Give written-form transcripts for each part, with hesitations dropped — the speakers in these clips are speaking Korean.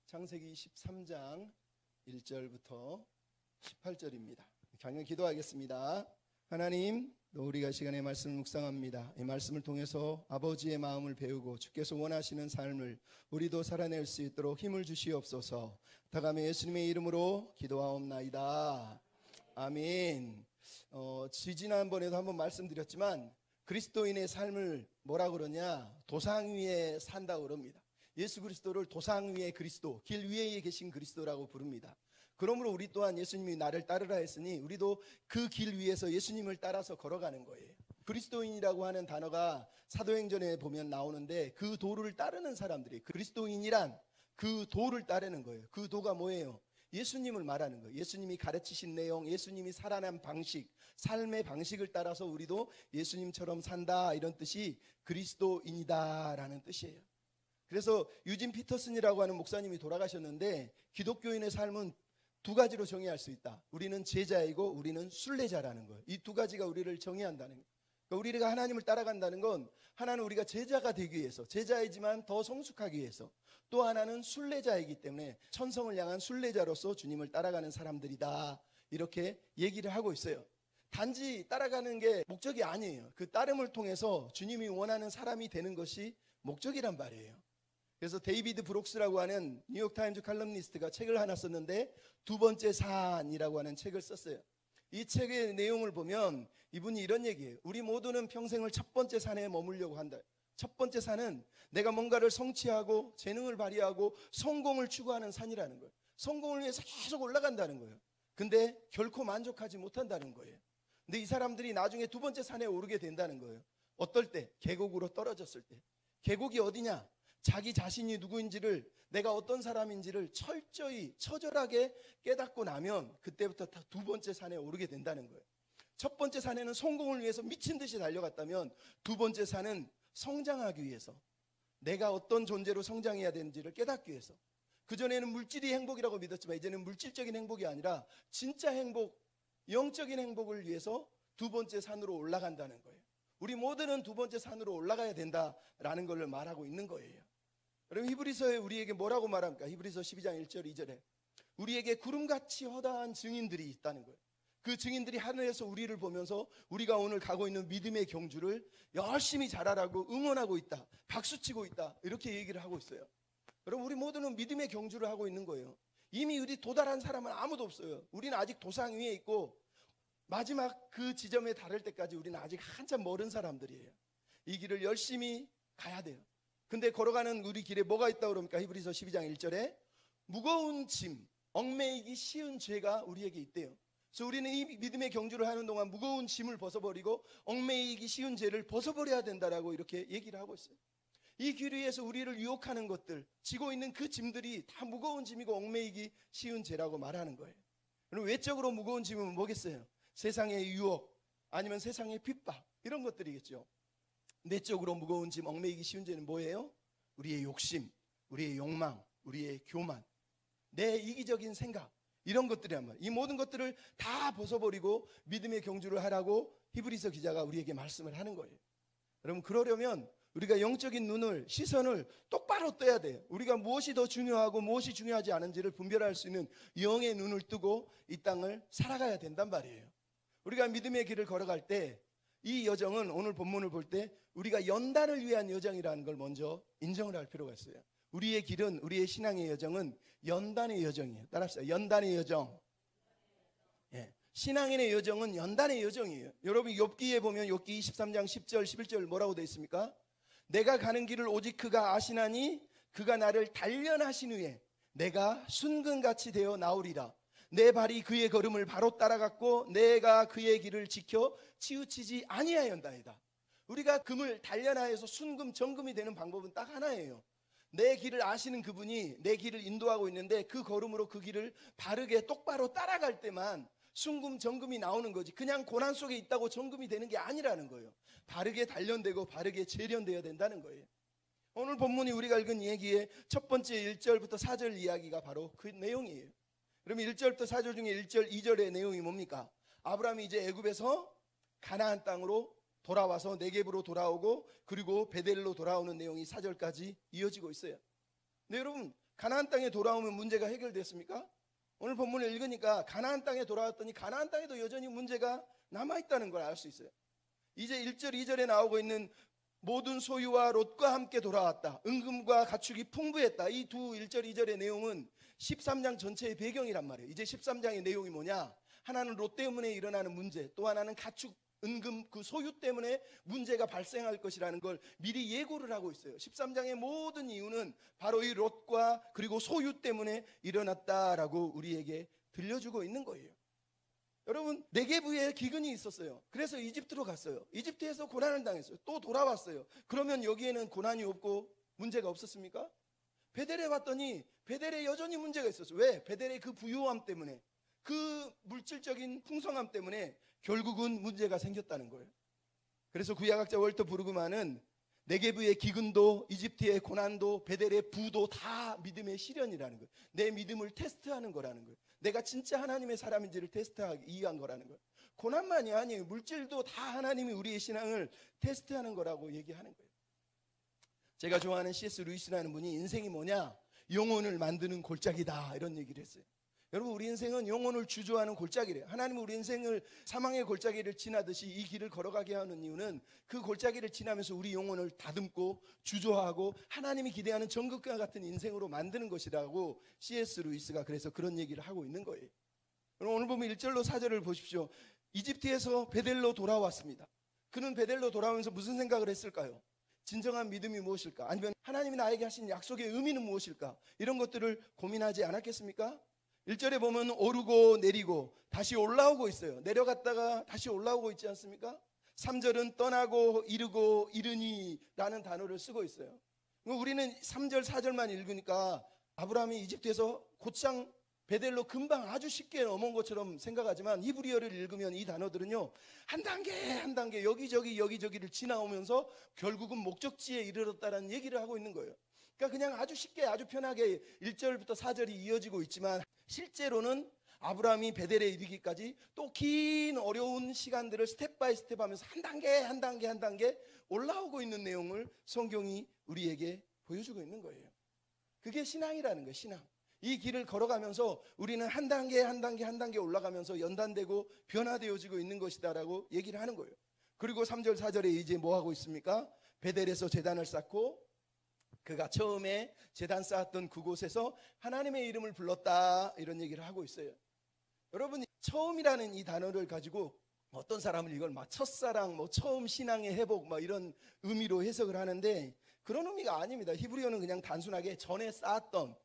창세기 13장 1절부터 18절입니다. 강연 기도하겠습니다. 하나님, 우리가 시간에 말씀을 묵상합니다. 이 말씀을 통해서 아버지의 마음을 배우고 주께서 원하시는 삶을 우리도 살아낼 수 있도록 힘을 주시옵소서. 다가며 예수님의 이름으로 기도하옵나이다. 아멘. 지난번에도 한번 말씀드렸지만 그리스도인의 삶을 뭐라 그러냐? 도상 위에 산다고 그럽니다. 예수 그리스도를 도상 위의 그리스도, 길 위에 계신 그리스도라고 부릅니다. 그러므로 우리 또한 예수님이 나를 따르라 했으니 우리도 그 길 위에서 예수님을 따라서 걸어가는 거예요. 그리스도인이라고 하는 단어가 사도행전에 보면 나오는데 그 도를 따르는 사람들이 그리스도인이란 그 도를 따르는 거예요. 그 도가 뭐예요? 예수님을 말하는 거예요. 예수님이 가르치신 내용, 예수님이 살아난 방식, 삶의 방식을 따라서 우리도 예수님처럼 산다, 이런 뜻이 그리스도인이다라는 뜻이에요. 그래서 유진 피터슨이라고 하는 목사님이 돌아가셨는데 기독교인의 삶은 두 가지로 정의할 수 있다. 우리는 제자이고 우리는 순례자라는 거예요. 이 두 가지가 우리를 정의한다는 거예요. 그러니까 우리가 하나님을 따라간다는 건 하나는 우리가 제자가 되기 위해서, 제자이지만 더 성숙하기 위해서, 또 하나는 순례자이기 때문에 천성을 향한 순례자로서 주님을 따라가는 사람들이다, 이렇게 얘기를 하고 있어요. 단지 따라가는 게 목적이 아니에요. 그 따름을 통해서 주님이 원하는 사람이 되는 것이 목적이란 말이에요. 그래서 데이비드 브록스라고 하는 뉴욕타임즈 칼럼니스트가 책을 하나 썼는데 두 번째 산이라고 하는 책을 썼어요. 이 책의 내용을 보면 이분이 이런 얘기예요. 우리 모두는 평생을 첫 번째 산에 머물려고 한다. 첫 번째 산은 내가 뭔가를 성취하고 재능을 발휘하고 성공을 추구하는 산이라는 거예요. 성공을 위해서 계속 올라간다는 거예요. 근데 결코 만족하지 못한다는 거예요. 근데 이 사람들이 나중에 두 번째 산에 오르게 된다는 거예요. 어떨 때? 계곡으로 떨어졌을 때. 계곡이 어디냐? 자기 자신이 누구인지를, 내가 어떤 사람인지를 철저히 처절하게 깨닫고 나면 그때부터 두 번째 산에 오르게 된다는 거예요. 첫 번째 산에는 성공을 위해서 미친 듯이 달려갔다면 두 번째 산은 성장하기 위해서, 내가 어떤 존재로 성장해야 되는지를 깨닫기 위해서, 그전에는 물질이 행복이라고 믿었지만 이제는 물질적인 행복이 아니라 진짜 행복, 영적인 행복을 위해서 두 번째 산으로 올라간다는 거예요. 우리 모두는 두 번째 산으로 올라가야 된다라는 걸 말하고 있는 거예요. 여러분, 히브리서에 우리에게 뭐라고 말합니까? 히브리서 12장 1절 2절에 우리에게 구름같이 허다한 증인들이 있다는 거예요. 그 증인들이 하늘에서 우리를 보면서 우리가 오늘 가고 있는 믿음의 경주를 열심히 잘하라고 응원하고 있다, 박수치고 있다, 이렇게 얘기를 하고 있어요. 여러분, 우리 모두는 믿음의 경주를 하고 있는 거예요. 이미 우리 도달한 사람은 아무도 없어요. 우리는 아직 도상 위에 있고 마지막 그 지점에 달할 때까지 우리는 아직 한참 멀은 사람들이에요. 이 길을 열심히 가야 돼요. 근데 걸어가는 우리 길에 뭐가 있다고 그럽니까? 히브리서 12장 1절에 무거운 짐, 얽매이기 쉬운 죄가 우리에게 있대요. 그래서 우리는 이 믿음의 경주를 하는 동안 무거운 짐을 벗어버리고 얽매이기 쉬운 죄를 벗어버려야 된다라고 이렇게 얘기를 하고 있어요. 이 길 위에서 우리를 유혹하는 것들, 지고 있는 그 짐들이 다 무거운 짐이고 얽매이기 쉬운 죄라고 말하는 거예요. 그럼 외적으로 무거운 짐은 뭐겠어요? 세상의 유혹, 아니면 세상의 핍박, 이런 것들이겠죠. 내적으로 무거운 짐, 얽매이기 쉬운 죄는 뭐예요? 우리의 욕심, 우리의 욕망, 우리의 교만, 내 이기적인 생각, 이런 것들이란 말이에요. 이 모든 것들을 다 벗어버리고 믿음의 경주를 하라고 히브리서 기자가 우리에게 말씀을 하는 거예요. 여러분, 그러려면 우리가 영적인 눈을, 시선을 똑바로 떠야 돼요. 우리가 무엇이 더 중요하고 무엇이 중요하지 않은지를 분별할 수 있는 영의 눈을 뜨고 이 땅을 살아가야 된단 말이에요. 우리가 믿음의 길을 걸어갈 때 이 여정은, 오늘 본문을 볼 때 우리가 연단을 위한 여정이라는 걸 먼저 인정을 할 필요가 있어요. 우리의 길은, 우리의 신앙의 여정은 연단의 여정이에요. 따라합시다. 연단의 여정. 예. 신앙인의 여정은 연단의 여정이에요. 여러분, 욥기에 보면 욥기 23장 10절 11절 뭐라고 되어 있습니까? 내가 가는 길을 오직 그가 아시나니 그가 나를 단련하신 후에 내가 순금같이 되어 나오리라. 내 발이 그의 걸음을 바로 따라갔고 내가 그의 길을 지켜 치우치지 아니하였나이다. 우리가 금을 단련하여서 순금 정금이 되는 방법은 딱 하나예요. 내 길을 아시는 그분이 내 길을 인도하고 있는데 그 걸음으로 그 길을 바르게 똑바로 따라갈 때만 순금 정금이 나오는 거지, 그냥 고난 속에 있다고 정금이 되는 게 아니라는 거예요. 바르게 단련되고 바르게 재련되어야 된다는 거예요. 오늘 본문이 우리가 읽은 얘기의 첫 번째 1절부터 4절 이야기가 바로 그 내용이에요. 그러면 1절부터 4절 중에 1절, 2절의 내용이 뭡니까? 아브라함이 이제 애굽에서 가나안 땅으로 돌아와서 네겝으로 돌아오고 그리고 베델로 돌아오는 내용이 4절까지 이어지고 있어요. 근데 여러분, 가나안 땅에 돌아오면 문제가 해결됐습니까? 오늘 본문을 읽으니까 가나안 땅에 돌아왔더니 가나안 땅에도 여전히 문제가 남아있다는 걸 알 수 있어요. 이제 1절 2절에 나오고 있는 모든 소유와 롯과 함께 돌아왔다, 은금과 가축이 풍부했다, 이 두 1절 2절의 내용은 13장 전체의 배경이란 말이에요. 이제 13장의 내용이 뭐냐? 하나는 롯 때문에 일어나는 문제, 또 하나는 가축, 은금, 그 소유 때문에 문제가 발생할 것이라는 걸 미리 예고를 하고 있어요. 13장의 모든 이유는 바로 이 롯과 그리고 소유 때문에 일어났다라고 우리에게 들려주고 있는 거예요. 여러분, 네게부에 기근이 있었어요. 그래서 이집트로 갔어요. 이집트에서 고난을 당했어요. 또 돌아왔어요. 그러면 여기에는 고난이 없고 문제가 없었습니까? 베델에 왔더니 베델에 여전히 문제가 있었어요. 왜? 베델의 그 부유함 때문에, 그 물질적인 풍성함 때문에 결국은 문제가 생겼다는 거예요. 그래서 구약학자 월터 브루그만은 네게부의 기근도, 이집트의 고난도, 베델의 부도 다 믿음의 시련이라는 거예요. 내 믿음을 테스트하는 거라는 거예요. 내가 진짜 하나님의 사람인지를 테스트하기 위한 거라는 거예요. 고난만이 아니에요. 물질도 다 하나님이 우리의 신앙을 테스트하는 거라고 얘기하는 거예요. 제가 좋아하는 C.S. 루이스라는 분이 인생이 뭐냐? 영혼을 만드는 골짜기다, 이런 얘기를 했어요. 여러분, 우리 인생은 영혼을 주저하는 골짜기래요. 하나님은 우리 인생을 사망의 골짜기를 지나듯이 이 길을 걸어가게 하는 이유는 그 골짜기를 지나면서 우리 영혼을 다듬고 주저하고 하나님이 기대하는 정글과 같은 인생으로 만드는 것이라고 C.S. 루이스가 그래서 그런 얘기를 하고 있는 거예요. 그럼 오늘 보면 1절로 4절을 보십시오. 이집트에서 베델로 돌아왔습니다. 그는 베델로 돌아오면서 무슨 생각을 했을까요? 진정한 믿음이 무엇일까? 아니면 하나님이 나에게 하신 약속의 의미는 무엇일까? 이런 것들을 고민하지 않았겠습니까? 1절에 보면 오르고 내리고 다시 올라오고 있어요. 내려갔다가 다시 올라오고 있지 않습니까? 3절은 떠나고 이르고 이르니 라는 단어를 쓰고 있어요. 우리는 3절 4절만 읽으니까 아브라함이 이집트에서 곧장 베델로 금방 아주 쉽게 넘어온 것처럼 생각하지만 히브리어를 읽으면 이 단어들은요, 한 단계 한 단계 여기저기를 지나오면서 결국은 목적지에 이르렀다는 얘기를 하고 있는 거예요. 그러니까 그냥 아주 쉽게 아주 편하게 1절부터 4절이 이어지고 있지만 실제로는 아브라함이 베델에 이르기까지 또 긴 어려운 시간들을 스텝 바이 스텝 하면서 한 단계 올라오고 있는 내용을 성경이 우리에게 보여주고 있는 거예요. 그게 신앙이라는 거예요. 신앙. 이 길을 걸어가면서 우리는 한 단계 올라가면서 연단되고 변화되어지고 있는 것이다라고 얘기를 하는 거예요. 그리고 3절 4절에 이제 뭐 하고 있습니까? 베델에서 제단을 쌓고 그가 처음에 제단 쌓았던 그곳에서 하나님의 이름을 불렀다, 이런 얘기를 하고 있어요. 여러분, 처음이라는 이 단어를 가지고 어떤 사람은 이걸 막 첫사랑, 처음 신앙의 회복 이런 의미로 해석을 하는데 그런 의미가 아닙니다. 히브리어는 그냥 단순하게 전에 쌓았던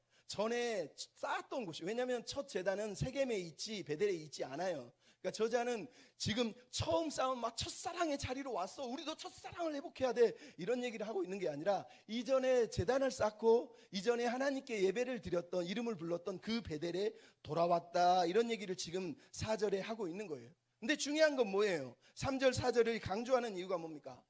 곳이, 왜냐하면 첫 제단은 세겜에 있지 베델에 있지 않아요. 그러니까 저자는 지금 처음 쌓은 첫사랑의 자리로 왔어, 우리도 첫사랑을 회복해야 돼, 이런 얘기를 하고 있는 게 아니라 이전에 제단을 쌓고 이전에 하나님께 예배를 드렸던, 이름을 불렀던 그 베델에 돌아왔다, 이런 얘기를 지금 4절에 하고 있는 거예요. 근데 중요한 건 뭐예요? 3절 4절을 강조하는 이유가 뭡니까?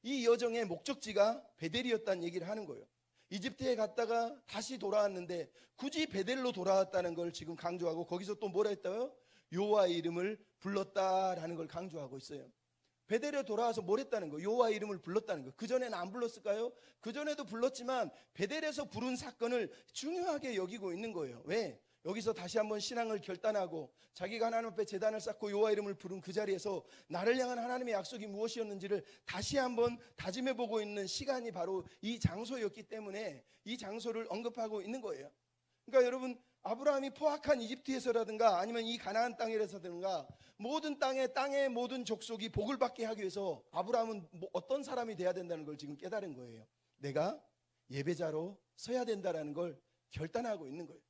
이 여정의 목적지가 베델이었다는 얘기를 하는 거예요. 이집트에 갔다가 다시 돌아왔는데 굳이 베델로 돌아왔다는 걸 지금 강조하고, 거기서 또 뭐라 했다고요? 여호와의 이름을 불렀다라는 걸 강조하고 있어요. 베델에 돌아와서 뭘 했다는 거예요? 여호와의 이름을 불렀다는 거예요. 그전에는 안 불렀을까요? 그전에도 불렀지만 베델에서 부른 사건을 중요하게 여기고 있는 거예요. 왜? 여기서 다시 한번 신앙을 결단하고 자기가 하나님 앞에 제단을 쌓고 여호와 이름을 부른 그 자리에서 나를 향한 하나님의 약속이 무엇이었는지를 다시 한번 다짐해보고 있는 시간이 바로 이 장소였기 때문에 이 장소를 언급하고 있는 거예요. 그러니까 여러분, 아브라함이 포악한 이집트에서라든가 아니면 이 가나안 땅에서라든가 모든 땅의 모든 족속이 복을 받게 하기 위해서 아브라함은 어떤 사람이 돼야 된다는 걸 지금 깨달은 거예요. 내가 예배자로 서야 된다는 걸 결단하고 있는 거예요.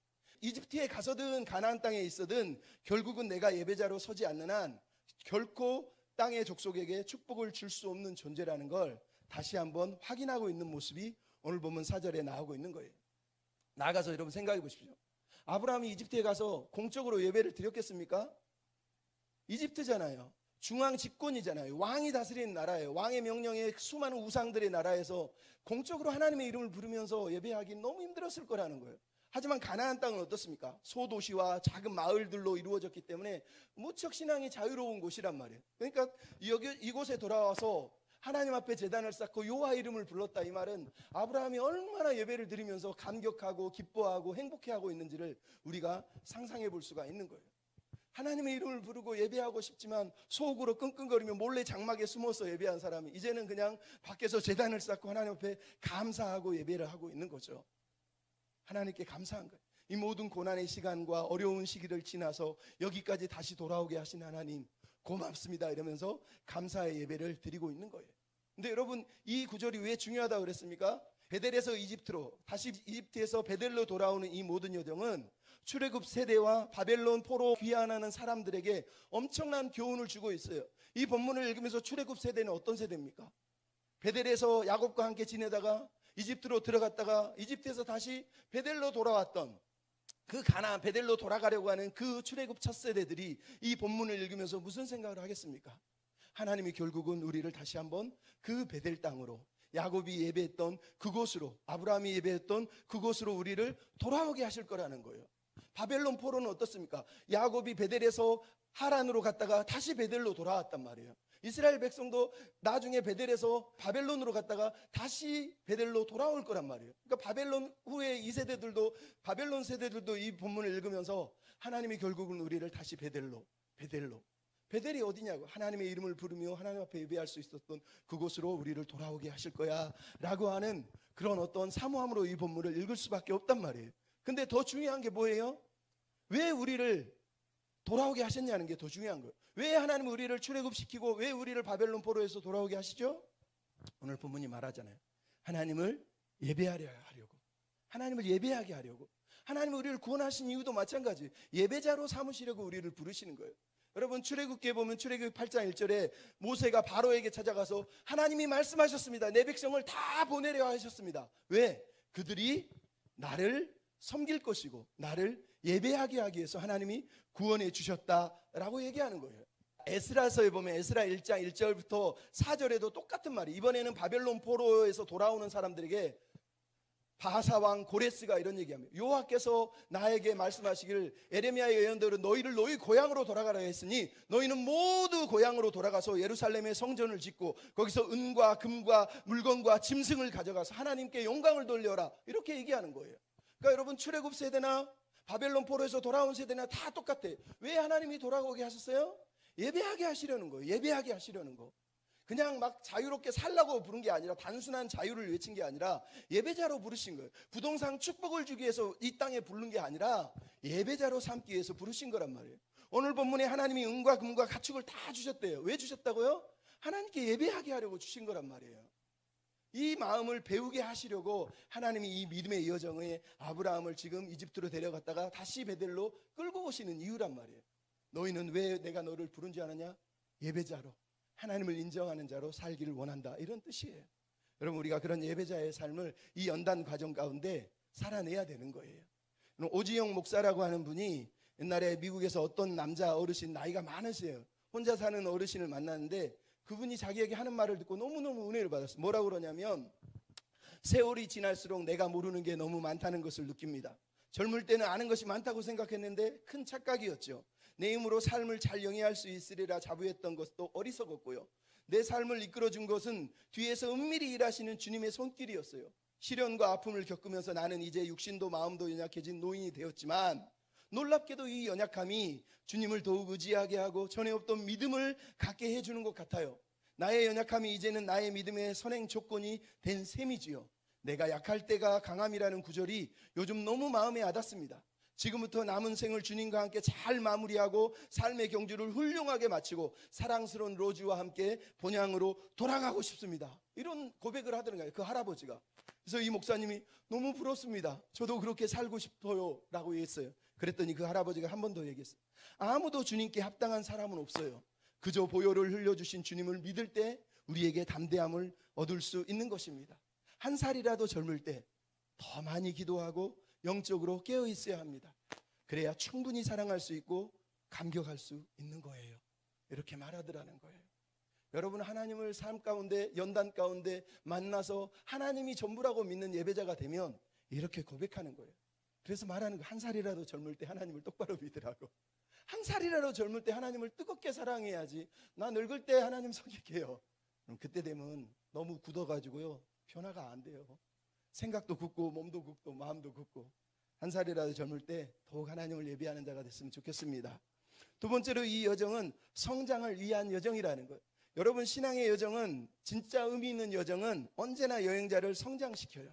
이집트에 가서든 가나안 땅에 있어든 결국은 내가 예배자로 서지 않는 한 결코 땅의 족속에게 축복을 줄 수 없는 존재라는 걸 다시 한번 확인하고 있는 모습이 오늘 보면 4절에 나오고 있는 거예요. 나가서 여러분 생각해 보십시오. 아브라함이 이집트에 가서 공적으로 예배를 드렸겠습니까? 이집트잖아요. 중앙 집권이잖아요. 왕이 다스리는 나라예요. 왕의 명령에 수많은 우상들의 나라에서 공적으로 하나님의 이름을 부르면서 예배하기 너무 힘들었을 거라는 거예요. 하지만 가나안 땅은 어떻습니까? 소도시와 작은 마을들로 이루어졌기 때문에 무척 신앙이 자유로운 곳이란 말이에요. 그러니까 이곳에 돌아와서 하나님 앞에 제단을 쌓고 여호와 이름을 불렀다. 이 말은 아브라함이 얼마나 예배를 드리면서 감격하고 기뻐하고 행복해하고 있는지를 우리가 상상해 볼 수가 있는 거예요. 하나님의 이름을 부르고 예배하고 싶지만 속으로 끙끙거리며 몰래 장막에 숨어서 예배한 사람이 이제는 그냥 밖에서 제단을 쌓고 하나님 앞에 감사하고 예배를 하고 있는 거죠. 하나님께 감사한 거예요. 이 모든 고난의 시간과 어려운 시기를 지나서 여기까지 다시 돌아오게 하신 하나님 고맙습니다 이러면서 감사의 예배를 드리고 있는 거예요. 근데 여러분, 이 구절이 왜 중요하다고 그랬습니까? 베델에서 이집트로, 다시 이집트에서 베델로 돌아오는 이 모든 여정은 출애굽 세대와 바벨론 포로 귀환하는 사람들에게 엄청난 교훈을 주고 있어요. 이 본문을 읽으면서 출애굽 세대는 어떤 세대입니까? 베델에서 야곱과 함께 지내다가 이집트로 들어갔다가 이집트에서 다시 베델로 돌아왔던 그 가나안 베델로 돌아가려고 하는 그 출애굽 첫 세대들이 이 본문을 읽으면서 무슨 생각을 하겠습니까? 하나님이 결국은 우리를 다시 한번 그 베델 땅으로, 야곱이 예배했던 그곳으로, 아브라함이 예배했던 그곳으로 우리를 돌아오게 하실 거라는 거예요. 바벨론 포로는 어떻습니까? 야곱이 베델에서 하란으로 갔다가 다시 베델로 돌아왔단 말이에요. 이스라엘 백성도 나중에 베델에서 바벨론으로 갔다가 다시 베델로 돌아올 거란 말이에요. 그러니까 바벨론 후에 이 세대들도, 바벨론 세대들도 이 본문을 읽으면서 하나님이 결국은 우리를 다시 베델이 어디냐고, 하나님의 이름을 부르며 하나님 앞에 예배할 수 있었던 그곳으로 우리를 돌아오게 하실 거야 라고 하는 그런 어떤 사모함으로 이 본문을 읽을 수밖에 없단 말이에요. 근데 더 중요한 게 뭐예요? 왜 우리를 돌아오게 하셨냐는 게 더 중요한 거예요. 왜 하나님은 우리를 출애굽시키고 왜 우리를 바벨론 포로에서 돌아오게 하시죠? 오늘 본문이 말하잖아요. 하나님을 예배하려 하려고, 하나님을 예배하게 하려고, 하나님은 우리를 구원하신 이유도 마찬가지, 예배자로 삼으시려고 우리를 부르시는 거예요. 여러분, 출애굽기에 보면 출애굽 8장 1절에 모세가 바로에게 찾아가서 하나님이 말씀하셨습니다. 내 백성을 다 보내려 하셨습니다. 왜? 그들이 나를 섬길 것이고 나를 예배하게 하기 위해서 하나님이 구원해 주셨다라고 얘기하는 거예요. 에스라서에 보면 에스라 1장 1절부터 4절에도 똑같은 말이, 이번에는 바벨론 포로에서 돌아오는 사람들에게 바하사왕 고레스가 이런 얘기합니다. 여호와께서 나에게 말씀하시기를 에레미야의 예언대로 너희를 너희 고향으로 돌아가라 했으니 너희는 모두 고향으로 돌아가서 예루살렘에 성전을 짓고 거기서 은과 금과 물건과 짐승을 가져가서 하나님께 영광을 돌려라, 이렇게 얘기하는 거예요. 그러니까 여러분, 출애굽 세대나 바벨론 포로에서 돌아온 세대나 다 똑같아요. 왜 하나님이 돌아오게 하셨어요? 예배하게 하시려는 거예요. 예배하게 하시려는 거. 그냥 막 자유롭게 살라고 부른 게 아니라, 단순한 자유를 외친 게 아니라 예배자로 부르신 거예요. 부동산 축복을 주기 위해서 이 땅에 부른 게 아니라 예배자로 삼기 위해서 부르신 거란 말이에요. 오늘 본문에 하나님이 은과 금과 가축을 다 주셨대요. 왜 주셨다고요? 하나님께 예배하게 하려고 주신 거란 말이에요. 이 마음을 배우게 하시려고 하나님이 이 믿음의 여정에 아브라함을 지금 이집트로 데려갔다가 다시 베델로 끌고 오시는 이유란 말이에요. 너희는 왜 내가 너를 부른지 아느냐? 예배자로, 하나님을 인정하는 자로 살기를 원한다, 이런 뜻이에요. 여러분, 우리가 그런 예배자의 삶을 이 연단 과정 가운데 살아내야 되는 거예요. 오지영 목사라고 하는 분이 옛날에 미국에서 어떤 남자 어르신, 나이가 많으세요. 혼자 사는 어르신을 만났는데 그분이 자기에게 하는 말을 듣고 너무너무 은혜를 받았어요. 뭐라고 그러냐면, 세월이 지날수록 내가 모르는 게 너무 많다는 것을 느낍니다. 젊을 때는 아는 것이 많다고 생각했는데 큰 착각이었죠. 내 힘으로 삶을 잘 영위할 수 있으리라 자부했던 것도 어리석었고요. 내 삶을 이끌어준 것은 뒤에서 은밀히 일하시는 주님의 손길이었어요. 시련과 아픔을 겪으면서 나는 이제 육신도 마음도 연약해진 노인이 되었지만 놀랍게도 이 연약함이 주님을 더욱 의지하게 하고 전에 없던 믿음을 갖게 해주는 것 같아요. 나의 연약함이 이제는 나의 믿음의 선행 조건이 된 셈이지요. 내가 약할 때가 강함이라는 구절이 요즘 너무 마음에 와닿습니다. 지금부터 남은 생을 주님과 함께 잘 마무리하고 삶의 경주를 훌륭하게 마치고 사랑스러운 로즈와 함께 본향으로 돌아가고 싶습니다, 이런 고백을 하더라고요, 그 할아버지가. 그래서 이 목사님이 너무 부럽습니다, 저도 그렇게 살고 싶어요 라고 했어요. 그랬더니 그 할아버지가 한 번 더 얘기했어요. 아무도 주님께 합당한 사람은 없어요. 그저 보혈을 흘려주신 주님을 믿을 때 우리에게 담대함을 얻을 수 있는 것입니다. 한 살이라도 젊을 때 더 많이 기도하고 영적으로 깨어 있어야 합니다. 그래야 충분히 사랑할 수 있고 감격할 수 있는 거예요, 이렇게 말하더라는 거예요. 여러분, 하나님을 삶 가운데, 연단 가운데 만나서 하나님이 전부라고 믿는 예배자가 되면 이렇게 고백하는 거예요. 그래서 말하는 거, 한 살이라도 젊을 때 하나님을 똑바로 믿으라고. 한 살이라도 젊을 때 하나님을 뜨겁게 사랑해야지 나 늙을 때 하나님 섬길게요, 그때 되면 너무 굳어가지고요 변화가 안 돼요. 생각도 굳고 몸도 굳고 마음도 굳고. 한 살이라도 젊을 때 더욱 하나님을 예비하는 자가 됐으면 좋겠습니다. 두 번째로 이 여정은 성장을 위한 여정이라는 거예요. 여러분, 신앙의 여정은, 진짜 의미 있는 여정은 언제나 여행자를 성장시켜요.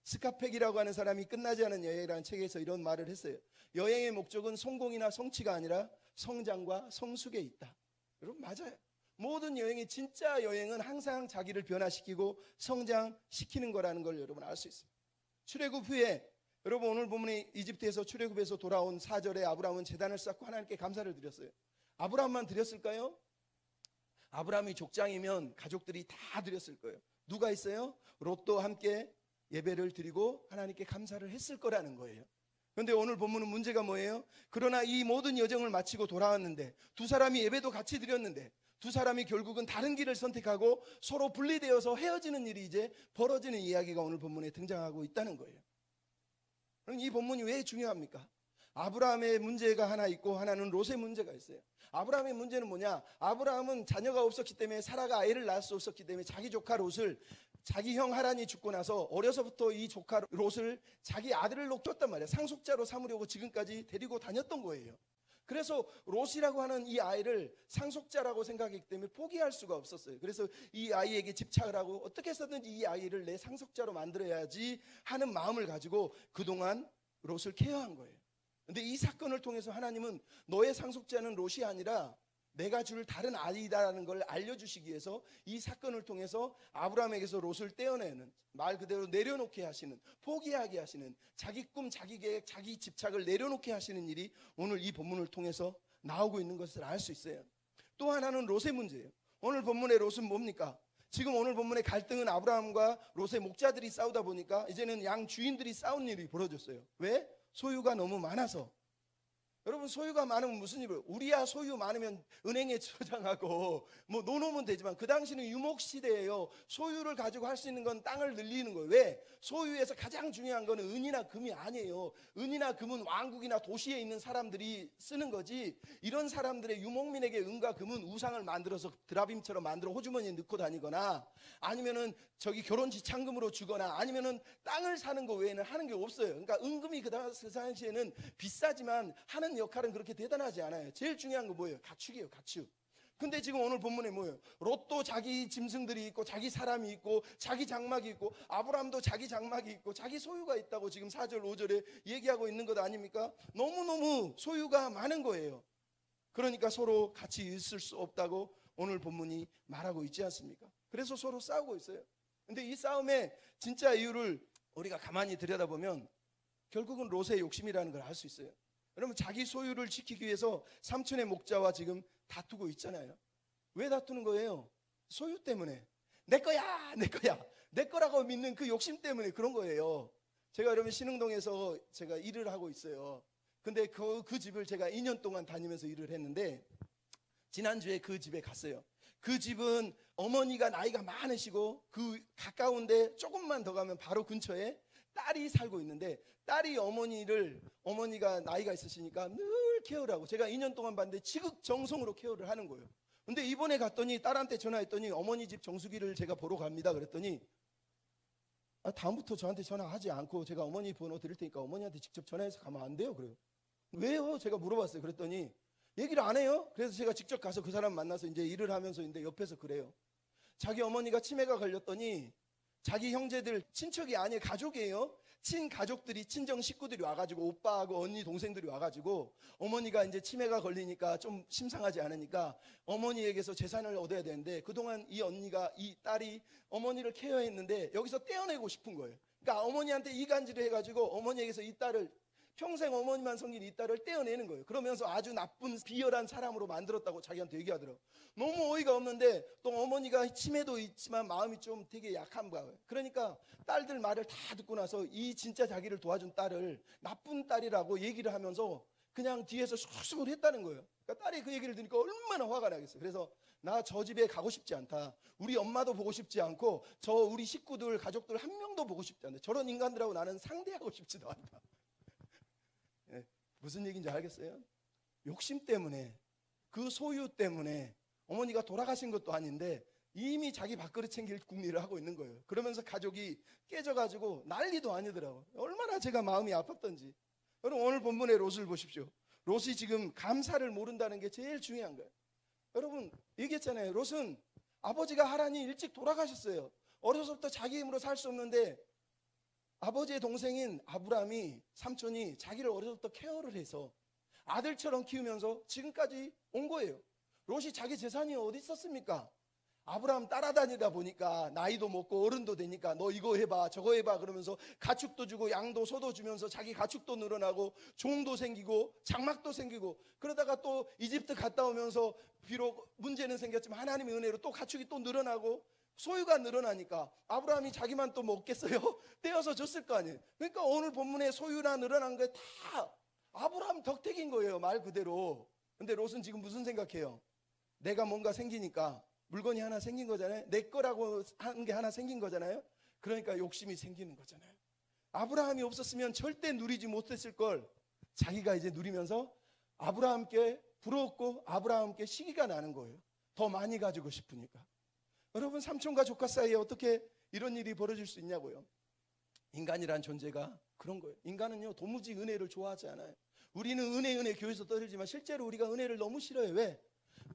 스카펙이라고 하는 사람이 끝나지 않은 여행이라는 책에서 이런 말을 했어요. 여행의 목적은 성공이나 성취가 아니라 성장과 성숙에 있다. 여러분, 맞아요. 모든 여행이, 진짜 여행은 항상 자기를 변화시키고 성장시키는 거라는 걸 여러분 알 수 있어요. 출애굽 후에, 여러분 오늘 본문에 이집트에서 출애굽에서 돌아온 4절에 아브라함은 제단을 쌓고 하나님께 감사를 드렸어요. 아브라함만 드렸을까요? 아브라함이 족장이면 가족들이 다 드렸을 거예요. 누가 있어요? 롯도 함께 예배를 드리고 하나님께 감사를 했을 거라는 거예요. 그런데 오늘 본문은 문제가 뭐예요? 그러나 이 모든 여정을 마치고 돌아왔는데, 두 사람이 예배도 같이 드렸는데 두 사람이 결국은 다른 길을 선택하고 서로 분리되어서 헤어지는 일이 이제 벌어지는 이야기가 오늘 본문에 등장하고 있다는 거예요. 그럼 이 본문이 왜 중요합니까? 아브라함의 문제가 하나 있고 하나는 롯의 문제가 있어요. 아브라함의 문제는 뭐냐? 아브라함은 자녀가 없었기 때문에, 사라가 아이를 낳을 수 없었기 때문에 자기 조카 롯을, 자기 형 하란이 죽고 나서 어려서부터 이 조카 롯을 자기 아들을 놓쳤단 말이에요. 상속자로 삼으려고 지금까지 데리고 다녔던 거예요. 그래서 롯이라고 하는 이 아이를 상속자라고 생각했기 때문에 포기할 수가 없었어요. 그래서 이 아이에게 집착을 하고 어떻게 해서든지 이 아이를 내 상속자로 만들어야지 하는 마음을 가지고 그동안 롯을 케어한 거예요. 근데 이 사건을 통해서 하나님은 너의 상속자는 롯이 아니라 내가 줄 다른 아이다라는 걸 알려주시기 위해서 이 사건을 통해서 아브라함에게서 롯을 떼어내는, 말 그대로 내려놓게 하시는, 포기하게 하시는, 자기 꿈, 자기 계획, 자기 집착을 내려놓게 하시는 일이 오늘 이 본문을 통해서 나오고 있는 것을 알 수 있어요. 또 하나는 롯의 문제예요. 오늘 본문의 롯은 뭡니까? 지금 오늘 본문의 갈등은 아브라함과 롯의 목자들이 싸우다 보니까 이제는 양 주인들이 싸운 일이 벌어졌어요. 왜? 소유가 너무 많아서. 여러분, 소유가 많으면 무슨 일이에요? 우리야 소유 많으면 은행에 저장하고 뭐 놓으면 되지만, 그 당시는 유목시대예요. 소유를 가지고 할 수 있는 건 땅을 늘리는 거예요. 왜? 소유에서 가장 중요한 건 은이나 금이 아니에요. 은이나 금은 왕국이나 도시에 있는 사람들이 쓰는 거지, 이런 사람들의, 유목민에게 은과 금은 우상을 만들어서 드라빔처럼 만들어 호주머니에 넣고 다니거나, 아니면은 저기 결혼식 창금으로 주거나, 아니면은 땅을 사는 거 외에는 하는 게 없어요. 그러니까 은금이 그 당시에는 비싸지만 하는 역할은 그렇게 대단하지 않아요. 제일 중요한 거 뭐예요? 가축이에요, 가축. 근데 지금 오늘 본문에 뭐예요? 롯도 자기 짐승들이 있고 자기 사람이 있고 자기 장막이 있고, 아브라함도 자기 장막이 있고 자기 소유가 있다고 지금 4절 5절에 얘기하고 있는 것 아닙니까? 너무너무 소유가 많은 거예요. 그러니까 서로 같이 있을 수 없다고 오늘 본문이 말하고 있지 않습니까? 그래서 서로 싸우고 있어요. 근데 이 싸움의 진짜 이유를 우리가 가만히 들여다보면 결국은 롯의 욕심이라는 걸 알 수 있어요. 여러분, 자기 소유를 지키기 위해서 삼촌의 목자와 지금 다투고 있잖아요. 왜 다투는 거예요? 소유 때문에. 내 거야, 내 거야, 내 거라고 믿는 그 욕심 때문에 그런 거예요. 제가 여러분 신흥동에서 제가 일을 하고 있어요. 근데 그 집을 제가 2년 동안 다니면서 일을 했는데, 지난주에 그 집에 갔어요. 그 집은 어머니가 나이가 많으시고 그 가까운데 조금만 더 가면 바로 근처에 딸이 살고 있는데, 딸이 어머니가 나이가 있으시니까 늘 케어를 하고, 제가 2년 동안 봤는데 지극정성으로 케어를 하는 거예요. 근데 이번에 갔더니 딸한테 전화했더니 어머니 집 정수기를 제가 보러 갑니다 그랬더니, 다음부터 저한테 전화하지 않고 제가 어머니 번호 드릴 테니까 어머니한테 직접 전화해서 가면 안 돼요. 그래요. 왜요? 제가 물어봤어요. 그랬더니 얘기를 안 해요. 그래서 제가 직접 가서 그 사람 만나서 이제 일을 하면서 이제 옆에서 그래요. 자기 어머니가 치매가 걸렸더니 자기 형제들, 친척이 아니에요, 가족이에요. 친가족들이, 친정 식구들이 와가지고, 오빠하고 언니 동생들이 와가지고, 어머니가 이제 치매가 걸리니까 좀 심상하지 않으니까 어머니에게서 재산을 얻어야 되는데, 그동안 이 딸이 어머니를 케어했는데 여기서 떼어내고 싶은 거예요. 그러니까 어머니한테 이간질을 해가지고 어머니에게서 이 딸을, 평생 어머니만 섬긴 이 딸을 떼어내는 거예요. 그러면서 아주 나쁜 비열한 사람으로 만들었다고 자기한테 얘기하더라고요. 너무 어이가 없는데, 또 어머니가 치매도 있지만 마음이 좀 되게 약한 거예요. 그러니까 딸들 말을 다 듣고 나서 이 진짜 자기를 도와준 딸을 나쁜 딸이라고 얘기를 하면서 그냥 뒤에서 수습을 했다는 거예요. 그러니까 딸이 그 얘기를 들으니까 얼마나 화가 나겠어요. 그래서 나 저 집에 가고 싶지 않다. 우리 엄마도 보고 싶지 않고 우리 식구들, 가족들 한 명도 보고 싶지 않다. 저런 인간들하고 나는 상대하고 싶지도 않다. 무슨 얘기인지 알겠어요? 욕심 때문에, 그 소유 때문에, 어머니가 돌아가신 것도 아닌데 이미 자기 밥그릇 챙길 궁리를 하고 있는 거예요. 그러면서 가족이 깨져가지고 난리도 아니더라고요. 얼마나 제가 마음이 아팠던지. 여러분 오늘 본문의 롯을 보십시오. 롯이 지금 감사를 모른다는 게 제일 중요한 거예요. 여러분 얘기했잖아요. 롯은 아버지가 하라니 일찍 돌아가셨어요. 어려서부터 자기 힘으로 살 수 없는데 아버지의 동생인 아브라함이, 삼촌이 자기를 어려서부터 케어를 해서 아들처럼 키우면서 지금까지 온 거예요. 롯이 자기 재산이 어디 있었습니까? 아브라함 따라다니다 보니까 나이도 먹고 어른도 되니까 너 이거 해봐 저거 해봐 그러면서 가축도 주고 양도 소도 주면서 자기 가축도 늘어나고 종도 생기고 장막도 생기고, 그러다가 또 이집트 갔다 오면서 비록 문제는 생겼지만 하나님의 은혜로 또 가축이 또 늘어나고 소유가 늘어나니까 아브라함이 자기만 또 먹겠어요? 떼어서 줬을 거 아니에요. 그러니까 오늘 본문에 소유나 늘어난 게 다 아브라함 덕택인 거예요, 말 그대로. 근데 롯은 지금 무슨 생각해요? 내가 뭔가 생기니까 물건이 하나 생긴 거잖아요. 내 거라고 한 게 하나 생긴 거잖아요. 그러니까 욕심이 생기는 거잖아요. 아브라함이 없었으면 절대 누리지 못했을 걸 자기가 이제 누리면서 아브라함께 부러웠고 아브라함께 시기가 나는 거예요. 더 많이 가지고 싶으니까. 여러분 삼촌과 조카 사이에 어떻게 이런 일이 벌어질 수 있냐고요. 인간이란 존재가 그런 거예요. 인간은요 도무지 은혜를 좋아하지 않아요. 우리는 은혜 교회에서 떠들지만 실제로 우리가 은혜를 너무 싫어요. 왜?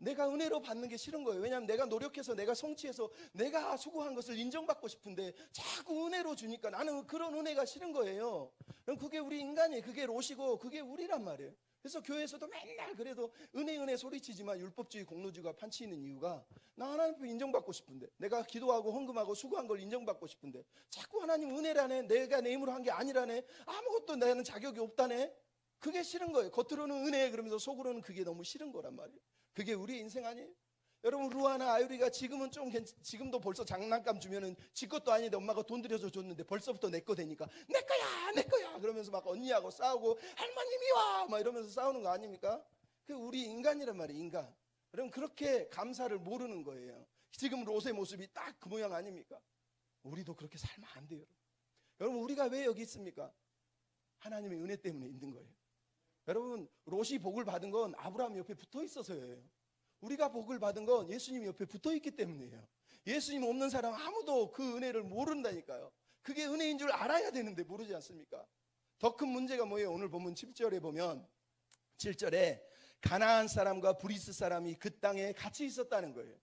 내가 은혜로 받는 게 싫은 거예요. 왜냐하면 내가 노력해서 내가 성취해서 내가 수고한 것을 인정받고 싶은데 자꾸 은혜로 주니까 나는 그런 은혜가 싫은 거예요. 그럼 그게 우리 인간이에요. 그게 롯이고 그게 우리란 말이에요. 그래서 교회에서도 맨날 그래도 은혜 소리치지만 율법주의 공로주의가 판치는 이유가 나 하나님 앞에 인정받고 싶은데, 내가 기도하고 헌금하고 수고한 걸 인정받고 싶은데 자꾸 하나님 은혜라네, 내가 내 힘으로 한 게 아니라네, 아무것도 나는 자격이 없다네. 그게 싫은 거예요. 겉으로는 은혜 그러면서 속으로는 그게 너무 싫은 거란 말이에요. 그게 우리 인생 아니에요? 여러분 루아나 아유리가 지금은 지금도 벌써 장난감 주면은 지 것도 아닌데 엄마가 돈 들여서 줬는데 벌써부터 내 거 되니까 내 거야 그러면서 막 언니하고 싸우고 할머님이 와 막 이러면서 싸우는 거 아닙니까? 그게 우리 인간이란 말이에요. 인간. 여러분 그렇게 감사를 모르는 거예요. 지금 롯의 모습이 딱 그 모양 아닙니까? 우리도 그렇게 살면 안 돼요. 여러분 우리가 왜 여기 있습니까? 하나님의 은혜 때문에 있는 거예요. 여러분 롯이 복을 받은 건 아브라함 옆에 붙어 있어서예요. 우리가 복을 받은 건 예수님 옆에 붙어 있기 때문이에요. 예수님 없는 사람 아무도 그 은혜를 모른다니까요. 그게 은혜인 줄 알아야 되는데 모르지 않습니까? 더 큰 문제가 뭐예요? 오늘 본문 7절에 보면 7절에 가나안 사람과 브리스 사람이 그 땅에 같이 있었다는 거예요.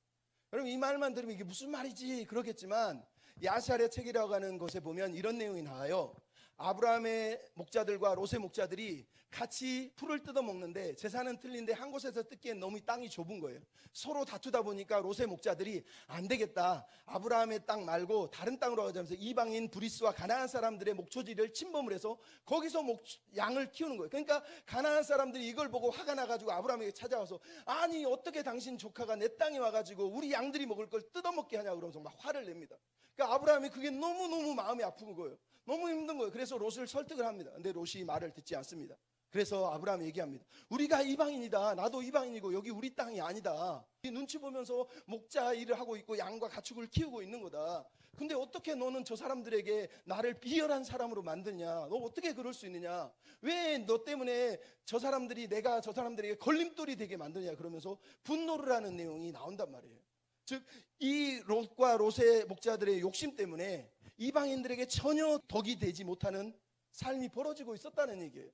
여러분 이 말만 들으면 이게 무슨 말이지 그러겠지만 야샬의 책이라고 하는 것에 보면 이런 내용이 나와요. 아브라함의 목자들과 롯의 목자들이 같이 풀을 뜯어 먹는데 재산은 틀린데 한 곳에서 뜯기엔 너무 땅이 좁은 거예요. 서로 다투다 보니까 롯의 목자들이 안 되겠다, 아브라함의 땅 말고 다른 땅으로 가자면서 이방인 브리스와 가나안 사람들의 목초지를 침범을 해서 거기서 양을 키우는 거예요. 그러니까 가나안 사람들이 이걸 보고 화가 나가지고 아브라함에게 찾아와서 아니 어떻게 당신 조카가 내 땅에 와가지고 우리 양들이 먹을 걸 뜯어먹게 하냐 그러면서 막 화를 냅니다. 그러니까 아브라함이 그게 너무너무 마음이 아픈 거예요. 너무 힘든 거예요. 그래서 롯을 설득을 합니다. 근데 롯이 말을 듣지 않습니다. 그래서 아브라함이 얘기합니다. 우리가 이방인이다. 나도 이방인이고 여기 우리 땅이 아니다. 눈치 보면서 목자 일을 하고 있고 양과 가축을 키우고 있는 거다. 근데 어떻게 너는 저 사람들에게 나를 비열한 사람으로 만드냐? 너 어떻게 그럴 수 있느냐? 왜 너 때문에 내가 저 사람들에게 걸림돌이 되게 만드냐? 그러면서 분노를 하는 내용이 나온단 말이에요. 즉 이 롯과 롯의 목자들의 욕심 때문에 이방인들에게 전혀 덕이 되지 못하는 삶이 벌어지고 있었다는 얘기예요.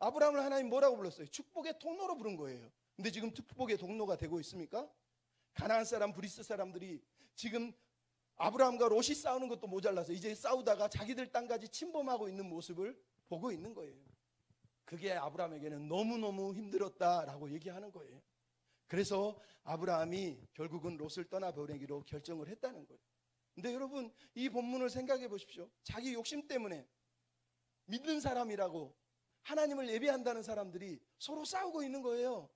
아브라함을 하나님 뭐라고 불렀어요? 축복의 통로로 부른 거예요. 근데 지금 축복의 통로가 되고 있습니까? 가나안 사람, 브리스 사람들이 지금 아브라함과 롯이 싸우는 것도 모자라서 이제 싸우다가 자기들 땅까지 침범하고 있는 모습을 보고 있는 거예요. 그게 아브라함에게는 너무너무 힘들었다라고 얘기하는 거예요. 그래서 아브라함이 결국은 롯을 떠나보내기로 결정을 했다는 거예요. 근데 여러분 이 본문을 생각해 보십시오. 자기 욕심 때문에 믿는 사람이라고 하나님을 예배한다는 사람들이 서로 싸우고 있는 거예요.